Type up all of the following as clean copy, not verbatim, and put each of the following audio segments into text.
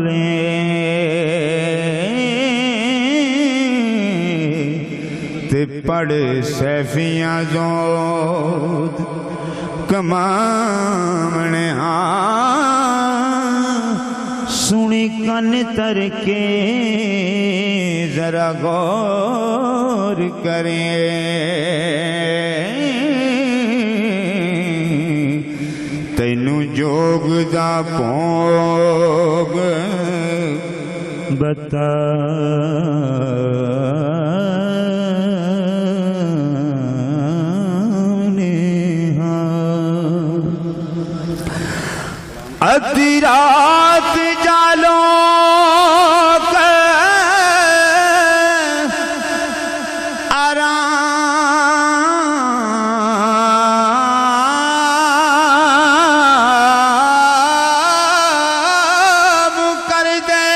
ले ते पढ़ सैफियाँ जोद कमामने सुनी कन तर के जरा गौर करें तैनू जोग दा भोग बता अधी रात जालो आराम कर दे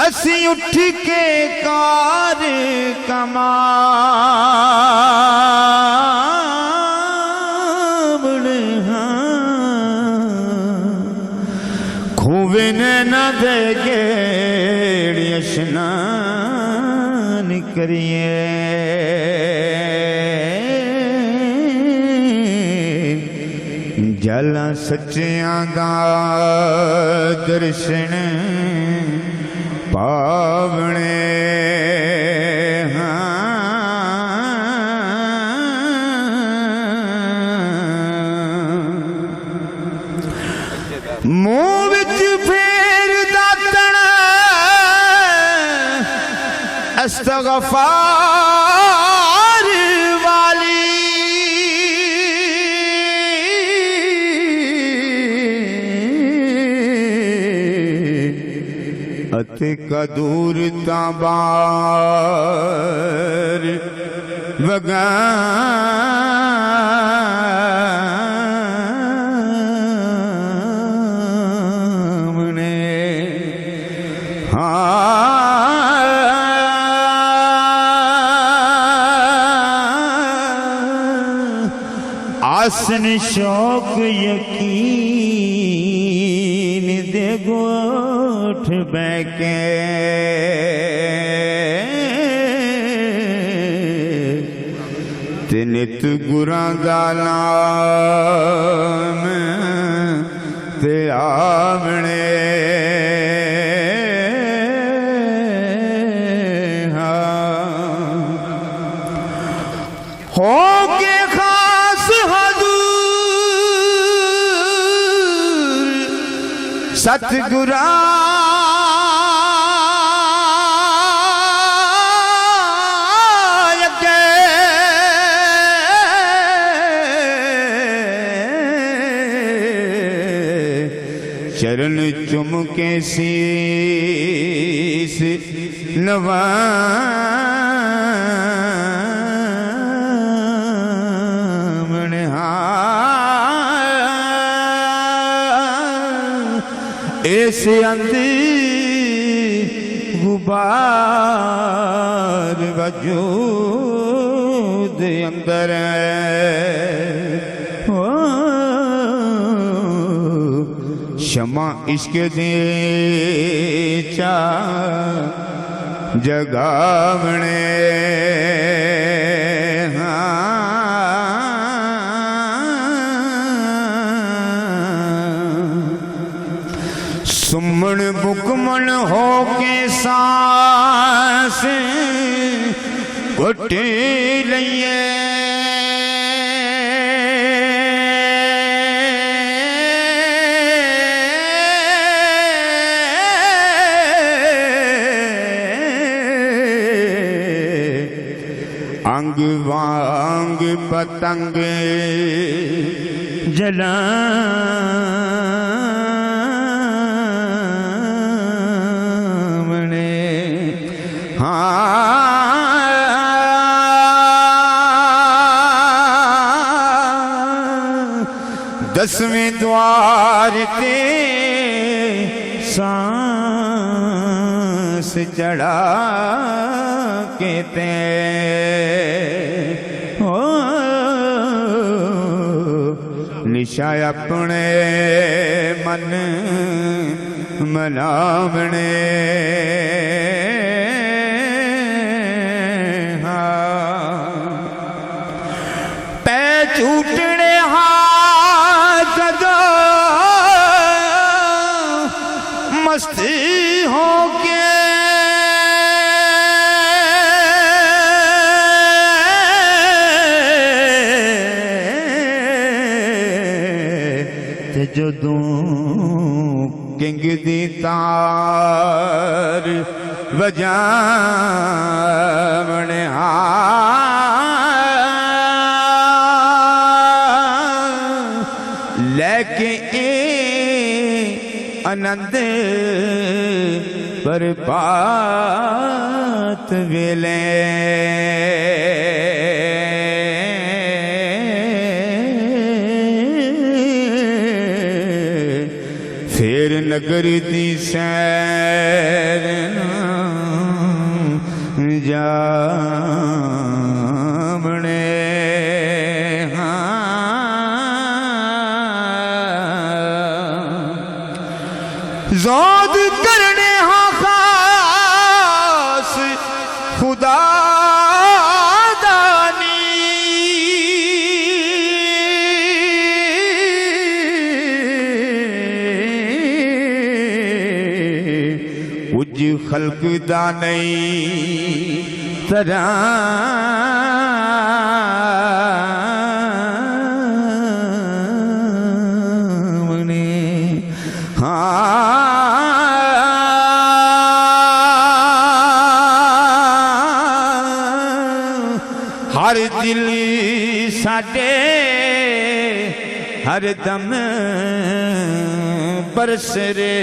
असी उठ के कार कमा न दे गेड़ी स्नान करिए जल सच्चियां दा दर्शन पावने मुँह विच फेर दातन अस्तगफार वाली अते कदूर ताबार वगा आसन शौक यकीन दे गोठ बैके नित गुरां दा नाम ते आवणे हो के खास हजूर सतगुरा चरण चुम के शीस नवा ऐसे अंदर गुबार वजूद अंदर क्षमा इश्क दे चा जगावने सुमन बुकमन हो के सांस घुट लइए अंग वांग पतंग जला दसवें द्वार ते सांस चढ़ा के ते निशा अपने मन मनावणे पै झूठने मस्ती हो के जदों किंग दी तार वजावणे लेके आनंद बरबात वेले फिर नगर दी सैर जामणे ज़ौद करने हाँ खास खुदा दानी कुछ खल्क दा नहीं तरह हर दिल साडे हर दम बरस रे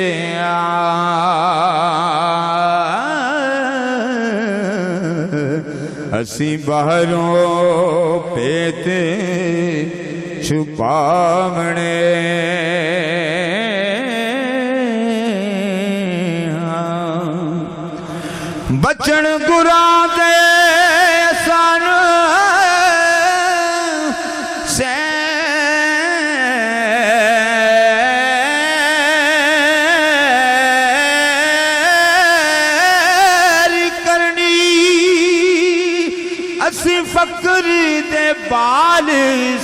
असी बाहरों पेत छुपावणे बचन गुरा दे सन असी फकर दे बाल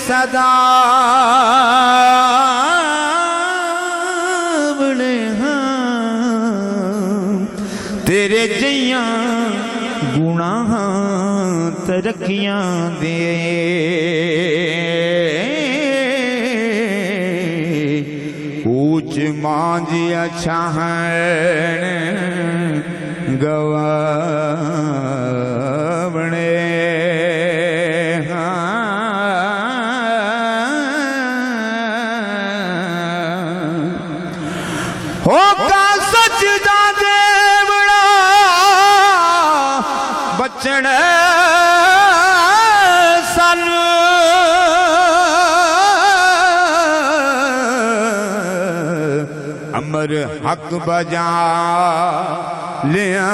सदा बने तेरे जइयां गुनाह तरक्कियां दे ऊंच मांझ अच्छा गवावणे होगा सजदा देवड़ा बचन सन अमर हक बजा लिया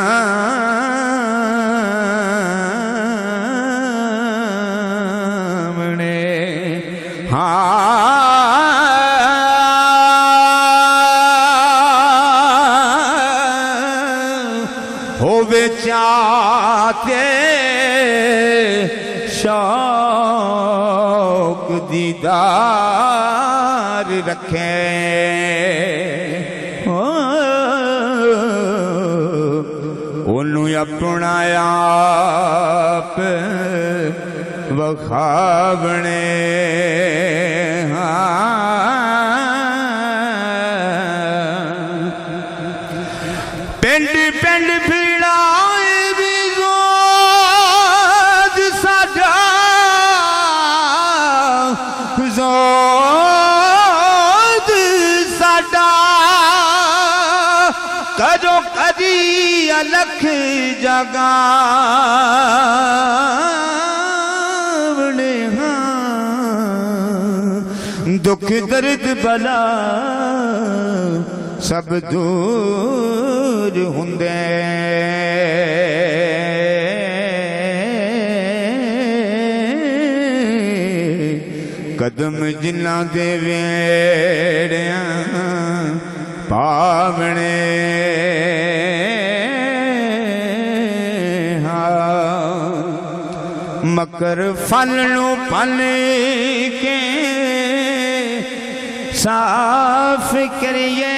होवे चाहते शौक दीदार रखे ओनू अपना आप वखावणे पिंड पिंड फिराए भी जोद साडा करो कदी अलख जगा दुख दर्द बला सब दूर हुंदे कदम जिन्ना दे वेड़ियां पावने मकर फल नू फल के साफ करिए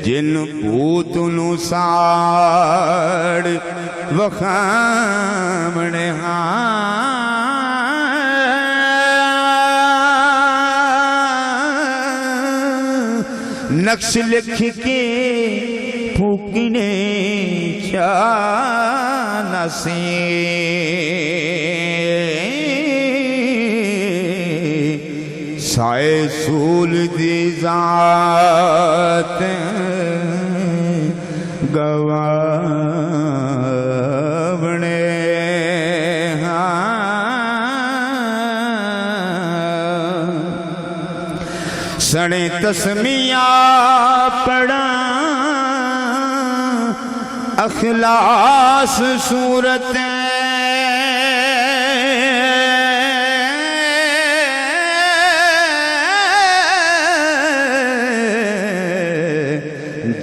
जिन पूत नू साड़ वखामणे नक्श लिख के फूकने चानसी साए सूल दी जात गवावणे सने तस्मिया पढ़ा अखलास सूरत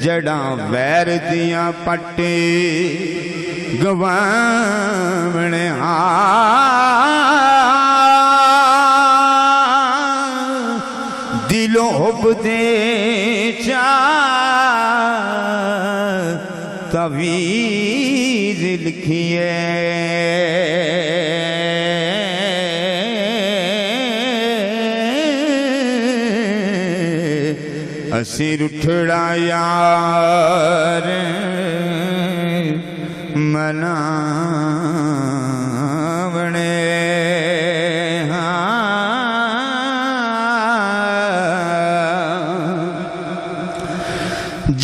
जड़ा वैर दिया पट्टे गवावणे दिलो हुबदे चा तवीज लिखिए असी रुठड़ा यार मनावणे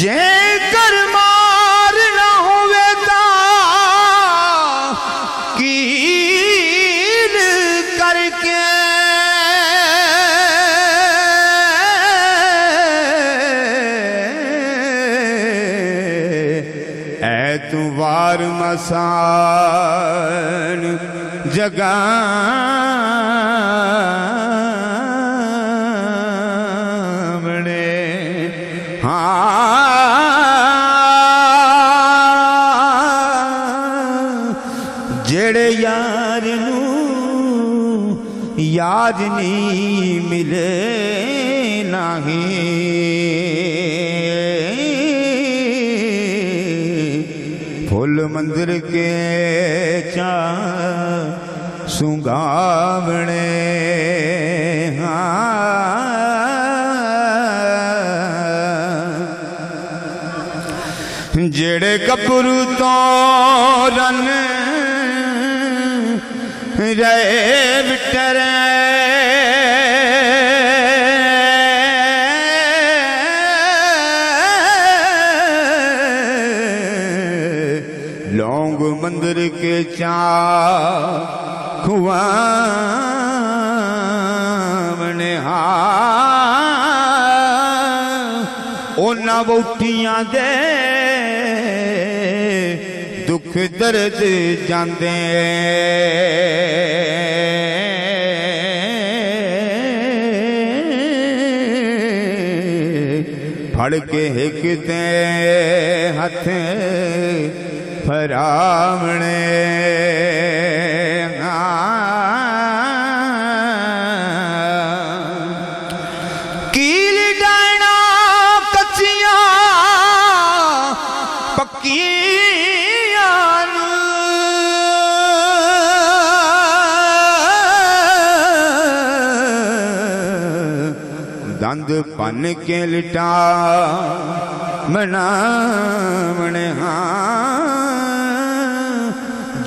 जे कर मार ना होवे ता कील करके ऐतवार मसान जगावणे जेड़े यार नू याद नहीं मिले नहीं फुल मंदिर के चा सुंगावणे जेड़े कपरू तो रन रहे बिटरे लौंग मंदिर के चा खुआवने ओना वोटियां दे दुख दर्द जांदे फड़ के हिक ते हथ फरावणे कील डायना कच्चियां पक्कियां दंद पन के लिटा मनावणे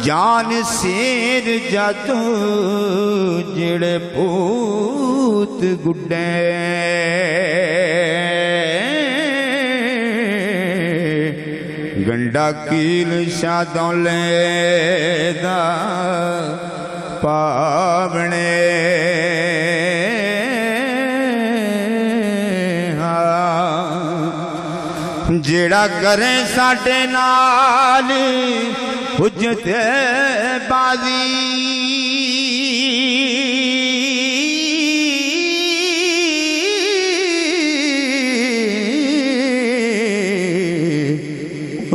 जान शेर जातो जेड़े पूत गुड्डे गंडा कील शादौले दा पावणे जेड़ा करे साडे नाल हुज्जत बाजी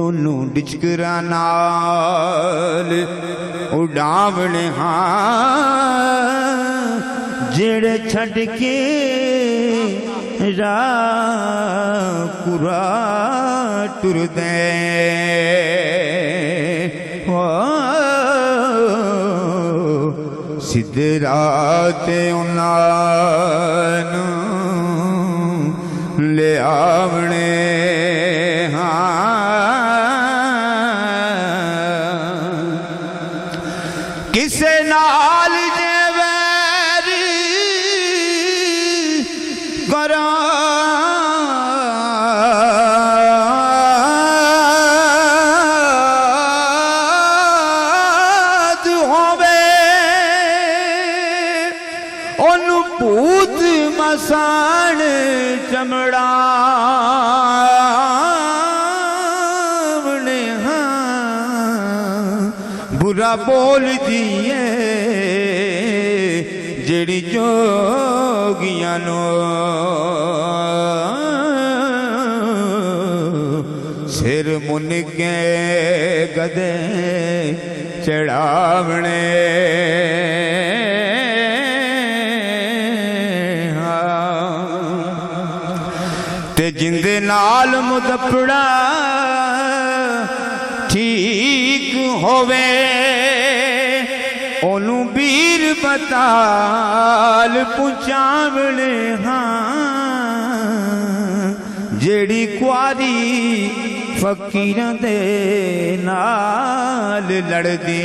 ओनू डिचकरा नाल उड़ावणे हाँ जेड़े छड़ के कुरा टुरदे सीधे राते उन्हां ले आवणे किसे नाल जे वैर करा होवे ओनू भूत मसान चमड़ा बुरा बोल दिए जेड़ी जोगियां नो सिर मुन के गदे चढ़ावने ते जिंदे नाल मुदपड़ा ठीक होवे ओनू बीर बताल पुचावणे हाँ जेड़ी कुआरी फकीरां दे नाल लड़दी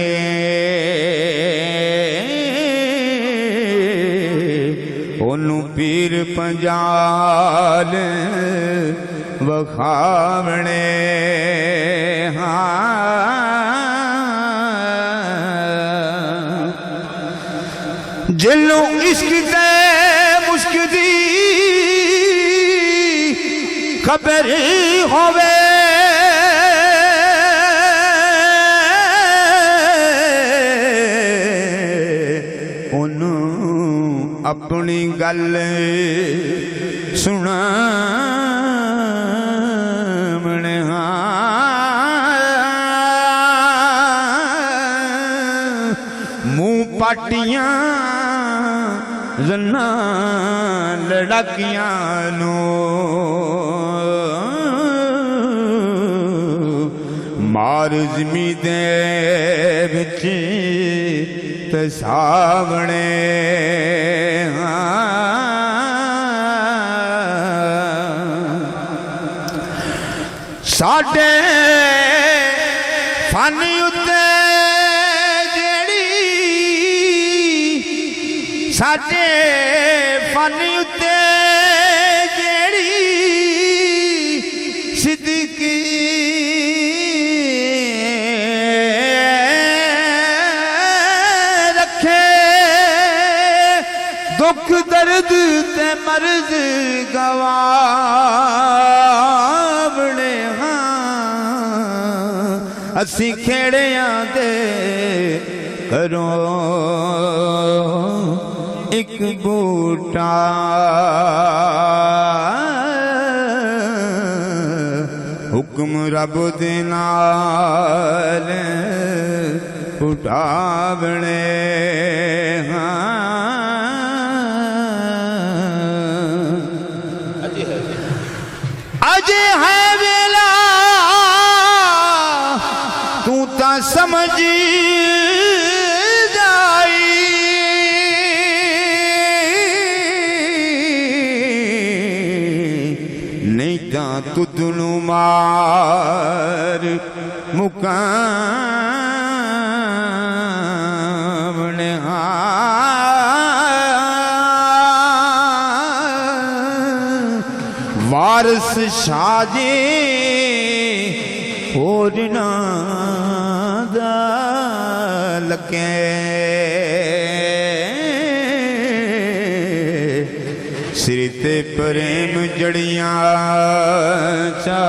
ओनू पीर पंजाल वखावणे जिलू इश्क दे मुश्क दी खबर होवे ओनू अपनी गल सुना पाटियां रन्ना लड़ाकियां नो मार ज़मी दे विच ते सावणे साडे फानी उत्ते साडे फानी उत्ते जेड़ी सिद्दीकी रखे दुख दर्द ते मर्ज गवावणे हाँ असी खेड़ियां दे करो एक बूटा हुक्म रब दे नाल उठावणे अजे है वेला तू ता समझ तुदनु मार मुकामने वारस शाजे होरना दा लगे सिर ते प्रेम जड़ियां चा